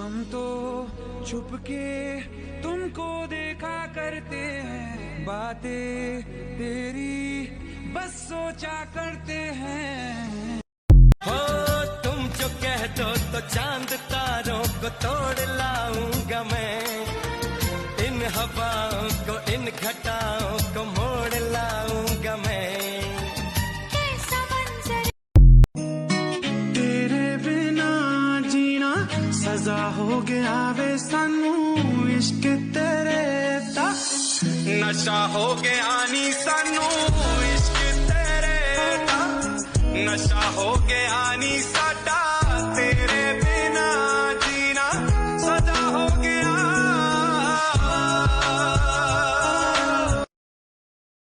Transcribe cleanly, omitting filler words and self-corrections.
हम तो छुपके तुमको देखा करते हैं, बातें तेरी बस सोचा करते हैं। हो तुम जो कह दो तो चांद तारों को तोड़ लाऊंगा मैं, इन हवाओं को इन घटाओं को मोड़ लाऊंगा मैं। कैसा मंजर तेरे बिना जीना सजा हो गया वे सानू, इश्क तेरे दा नशा हो गया नी सानू, इश्क तेरे दा नशा हो गया नी साडा।